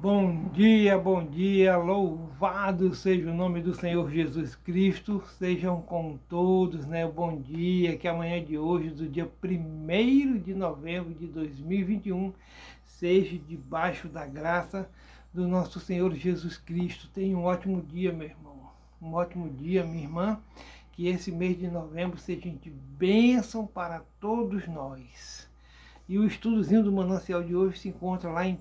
Bom dia, louvado seja o nome do Senhor Jesus Cristo, sejam com todos, né? Bom dia, que amanhã de hoje, do dia 1º de novembro de 2021, seja debaixo da graça do nosso Senhor Jesus Cristo. Tenha um ótimo dia, meu irmão, um ótimo dia, minha irmã, que esse mês de novembro seja de bênção para todos nós. E o estudozinho do manancial de hoje se encontra lá em 1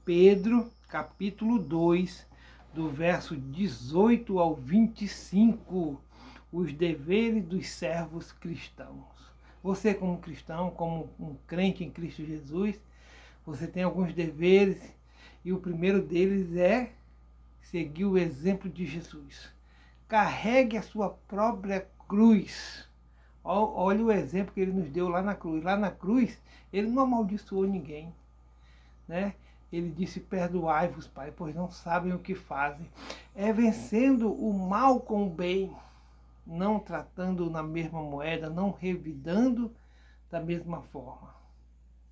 Pedro, capítulo 2, do verso 18 ao 25, os deveres dos servos cristãos. Você, como cristão, como um crente em Cristo Jesus, você tem alguns deveres, e o primeiro deles é seguir o exemplo de Jesus. Carregue a sua própria cruz. Olha o exemplo que ele nos deu lá na cruz. Lá na cruz, ele não amaldiçoou ninguém, né? Ele disse: perdoai-vos, Pai, pois não sabem o que fazem. É vencendo o mal com o bem, não tratando na mesma moeda, não revidando da mesma forma.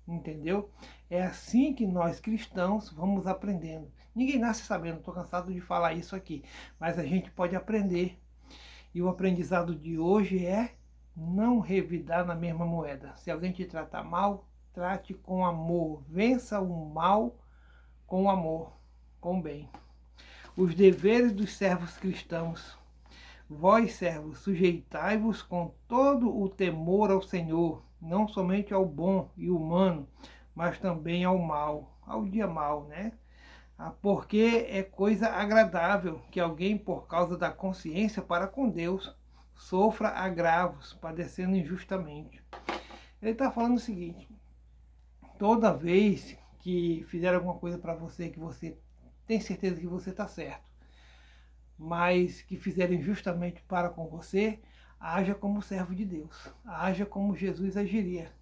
Entendeu? É assim que nós cristãos vamos aprendendo. Ninguém nasce sabendo, estou cansado de falar isso aqui, mas a gente pode aprender. E o aprendizado de hoje é não revidar na mesma moeda. Se alguém te tratar mal, trate com amor. Vença o mal com amor, com bem. Os deveres dos servos cristãos. Vós, servos, sujeitai-vos com todo o temor ao Senhor, não somente ao bom e humano, mas também ao mal, ao dia mal, né? Porque é coisa agradável que alguém, por causa da consciência para com Deus, sofra agravos, padecendo injustamente. Ele está falando o seguinte: toda vez que fizer alguma coisa para você que você tem certeza que você está certo, mas que fizerem injustamente para com você, haja como servo de Deus, haja como Jesus agiria.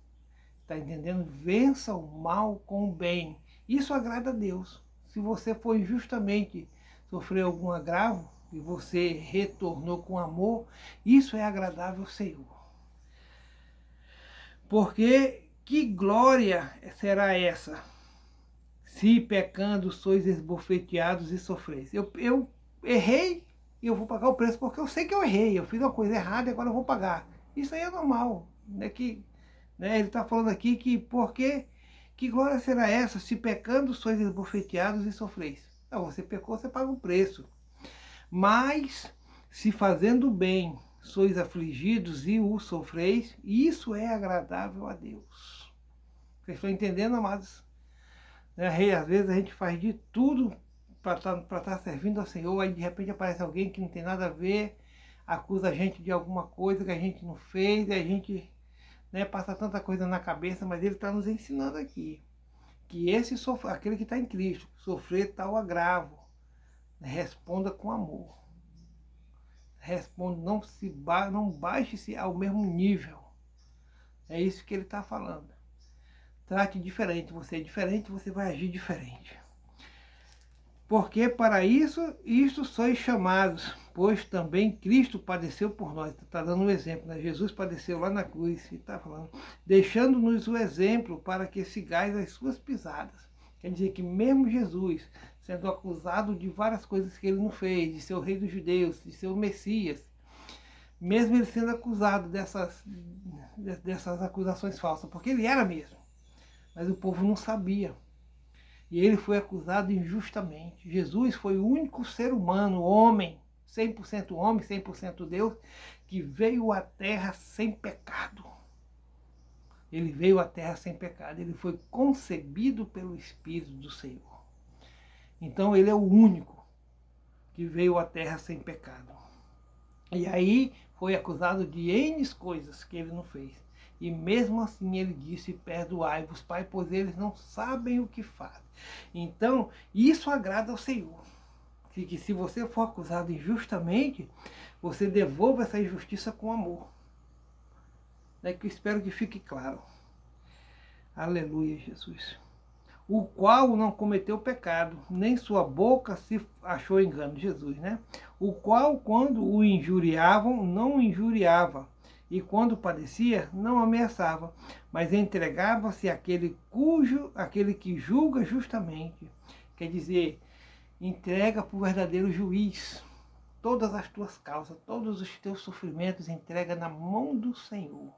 Está entendendo? Vença o mal com o bem. Isso agrada a Deus. Se você for injustamente sofrer algum agravo e você retornou com amor, isso é agradável ao Senhor. Porque que glória será essa, se pecando sois esbofeteados e sofreis? Eu errei e eu vou pagar o preço porque eu sei que eu errei, eu fiz uma coisa errada e agora eu vou pagar. Isso aí é normal. Né? Ele está falando aqui que porque que glória será essa, se pecando sois esbofeteados e sofreis? Não, você pecou, você paga um preço. Mas se fazendo bem sois afligidos e o sofreis, isso é agradável a Deus. Vocês estão entendendo, amados? Às vezes a gente faz de tudo para estar servindo ao Senhor, aí de repente aparece alguém que não tem nada a ver, acusa a gente de alguma coisa que a gente não fez, e a gente passa tanta coisa na cabeça, mas ele está nos ensinando aqui que aquele que está em Cristo, sofrer tal agravo, responda com amor. Responda, não baixe-se ao mesmo nível. É isso que ele está falando. Trate diferente, você é diferente, você vai agir diferente. Porque para isto sois chamados, pois também Cristo padeceu por nós. Está dando um exemplo, né? Jesus padeceu lá na cruz, e está falando, deixando-nos o exemplo para que sigais as suas pisadas. Quer dizer que mesmo Jesus, sendo acusado de várias coisas que ele não fez, de ser o rei dos judeus, de ser o Messias, mesmo ele sendo acusado dessas acusações falsas, porque ele era mesmo, mas o povo não sabia. E ele foi acusado injustamente. Jesus foi o único ser humano, homem, 100% homem, 100% Deus, que veio à terra sem pecado. Ele veio à terra sem pecado. Ele foi concebido pelo Espírito do Senhor. Então ele é o único que veio à terra sem pecado. E aí foi acusado de N coisas que ele não fez. E mesmo assim ele disse: perdoai-vos, Pai, pois eles não sabem o que fazem. Então, isso agrada ao Senhor. Que se você for acusado injustamente, você devolva essa injustiça com amor. É que eu espero que fique claro. Aleluia, Jesus. O qual não cometeu pecado, nem sua boca se achou engano. Jesus, né? O qual, quando o injuriavam, não injuriava, e quando padecia, não ameaçava, mas entregava-se àquele que julga justamente, quer dizer, entrega para o verdadeiro juiz. Todas as tuas causas, todos os teus sofrimentos, entrega na mão do Senhor.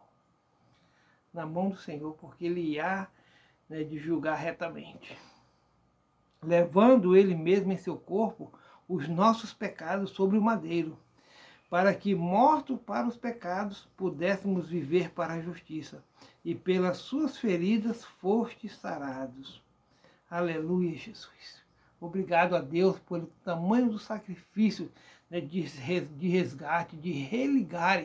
Na mão do Senhor, porque Ele há, né, de julgar retamente. Levando Ele mesmo em seu corpo os nossos pecados sobre o madeiro, para que, morto para os pecados, pudéssemos viver para a justiça. E pelas suas feridas fostes sarados. Aleluia, Jesus. Obrigado a Deus pelo tamanho do sacrifício, né, de resgate, de religar,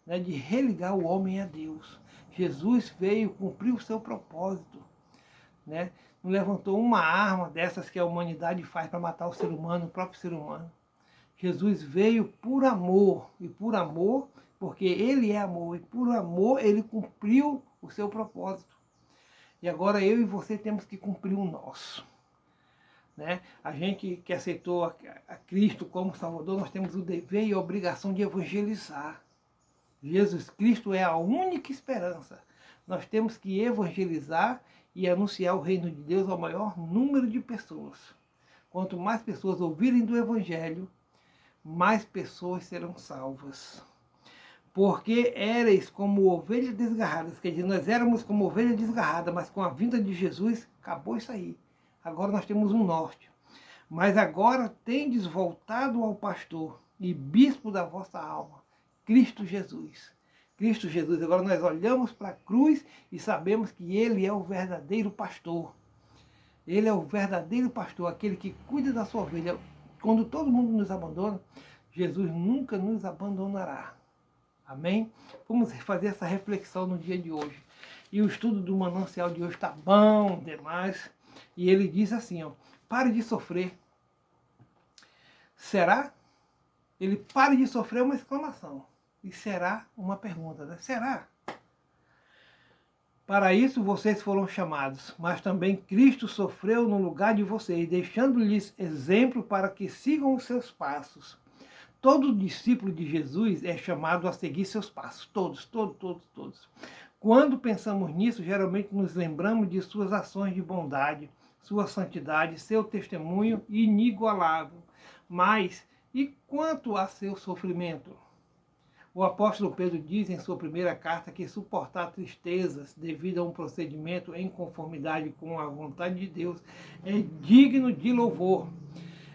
né, de religar o homem a Deus. Jesus veio cumprir o seu propósito, né? Não levantou uma arma dessas que a humanidade faz para matar o ser humano, o próprio ser humano. Jesus veio por amor, e por amor, porque Ele é amor, e por amor Ele cumpriu o seu propósito. E agora eu e você temos que cumprir o nosso. Né? A gente que aceitou a Cristo como Salvador, nós temos o dever e a obrigação de evangelizar. Jesus Cristo é a única esperança. Nós temos que evangelizar e anunciar o reino de Deus ao maior número de pessoas. Quanto mais pessoas ouvirem do Evangelho, mais pessoas serão salvas. Porque éreis como ovelhas desgarradas, quer dizer, nós éramos como ovelha desgarrada, mas com a vinda de Jesus, acabou isso aí. Agora nós temos um norte. Mas agora tendes voltado ao pastor e bispo da vossa alma, Cristo Jesus. Cristo Jesus. Agora nós olhamos para a cruz e sabemos que Ele é o verdadeiro pastor. Ele é o verdadeiro pastor, aquele que cuida da sua ovelha. Quando todo mundo nos abandona, Jesus nunca nos abandonará. Amém? Vamos fazer essa reflexão no dia de hoje. E o estudo do manancial de hoje está bom demais. E ele diz assim, ó, pare de sofrer. Será? Ele pare de sofrer é uma exclamação. E será uma pergunta, né? Será? Para isso vocês foram chamados, mas também Cristo sofreu no lugar de vocês, deixando-lhes exemplo para que sigam os seus passos. Todo discípulo de Jesus é chamado a seguir seus passos. Todos. Quando pensamos nisso, geralmente nos lembramos de suas ações de bondade, sua santidade, seu testemunho inigualável. Mas, e quanto a seu sofrimento? O apóstolo Pedro diz em sua primeira carta que suportar tristezas devido a um procedimento em conformidade com a vontade de Deus é digno de louvor.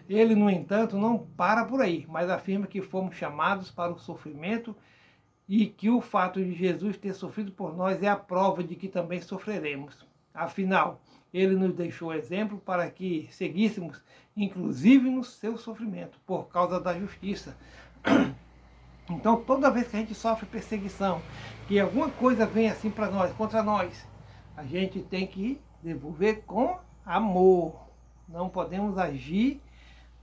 Ele, no entanto, não para por aí, mas afirma que fomos chamados para o sofrimento e que o fato de Jesus ter sofrido por nós é a prova de que também sofreremos. Afinal, Ele nos deixou exemplo para que seguíssemos, inclusive no seu sofrimento, por causa da justiça. Então, toda vez que a gente sofre perseguição, que alguma coisa vem assim para nós, contra nós, a gente tem que devolver com amor. Não podemos agir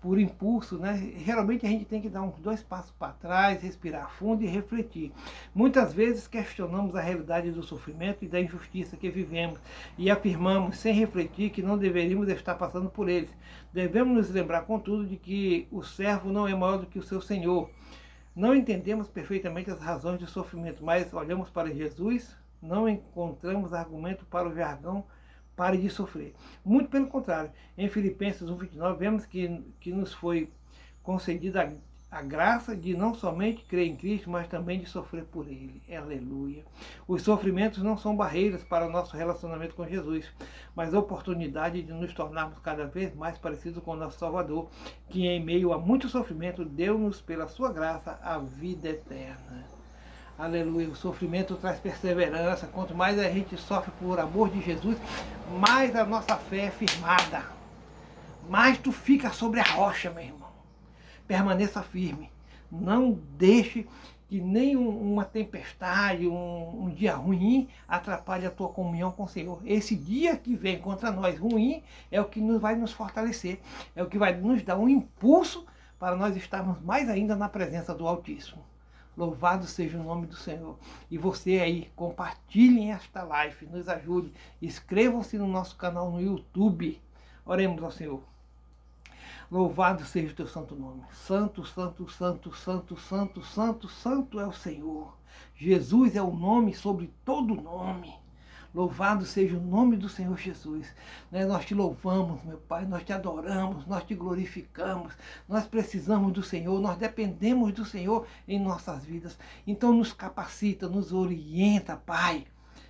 por impulso, né? Geralmente a gente tem que dar uns 2 passos para trás, respirar fundo e refletir. Muitas vezes questionamos a realidade do sofrimento e da injustiça que vivemos e afirmamos, sem refletir, que não deveríamos estar passando por eles. Devemos nos lembrar, contudo, de que o servo não é maior do que o seu Senhor. Não entendemos perfeitamente as razões do sofrimento, mas olhamos para Jesus, não encontramos argumento para o jargão pare de sofrer. Muito pelo contrário, em Filipenses 1:29 vemos que nos foi concedida a graça de não somente crer em Cristo, mas também de sofrer por Ele. Aleluia. Os sofrimentos não são barreiras para o nosso relacionamento com Jesus, mas oportunidade de nos tornarmos cada vez mais parecidos com o nosso Salvador, que em meio a muito sofrimento deu-nos pela sua graça a vida eterna. Aleluia, o sofrimento traz perseverança. Quanto mais a gente sofre por amor de Jesus, mais a nossa fé é firmada. Mais tu fica sobre a rocha, meu irmão. Permaneça firme. Não deixe que nem uma tempestade, um dia ruim, atrapalhe a tua comunhão com o Senhor. Esse dia que vem contra nós ruim é o que vai nos fortalecer. É o que vai nos dar um impulso para nós estarmos mais ainda na presença do Altíssimo. Louvado seja o nome do Senhor. E você aí, compartilhem esta live, nos ajude. Inscrevam-se no nosso canal no YouTube. Oremos ao Senhor. Louvado seja o teu santo nome. Santo, santo, santo, santo, santo, santo, santo é o Senhor. Jesus é o nome sobre todo nome. Louvado seja o nome do Senhor Jesus. Né? Nós te louvamos, meu Pai, nós te adoramos, nós te glorificamos. Nós precisamos do Senhor, nós dependemos do Senhor em nossas vidas. Então nos capacita, nos orienta, Pai,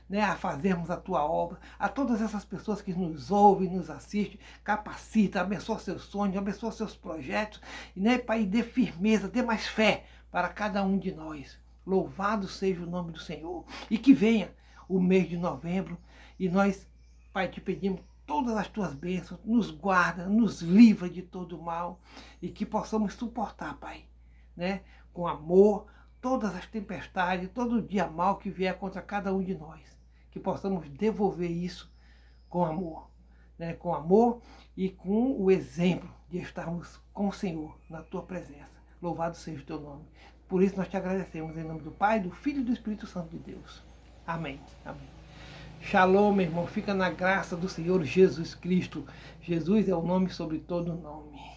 né, a fazermos a tua obra. A todas essas pessoas que nos ouvem, nos assistem, capacita, abençoa seus sonhos, abençoa seus projetos, né, Pai, e dê firmeza, dê mais fé para cada um de nós. Louvado seja o nome do Senhor. E que venha o mês de novembro e nós, Pai, te pedimos todas as tuas bênçãos, nos guarda, nos livra de todo mal e que possamos suportar, Pai, né, com amor, todas as tempestades, todo dia mal que vier contra cada um de nós, que possamos devolver isso com amor, né, com amor e com o exemplo de estarmos com o Senhor na tua presença. Louvado seja o teu nome. Por isso nós te agradecemos em nome do Pai, do Filho e do Espírito Santo de Deus. Amém. Amém. Shalom, meu irmão. Fica na graça do Senhor Jesus Cristo. Jesus é o nome sobre todo nome.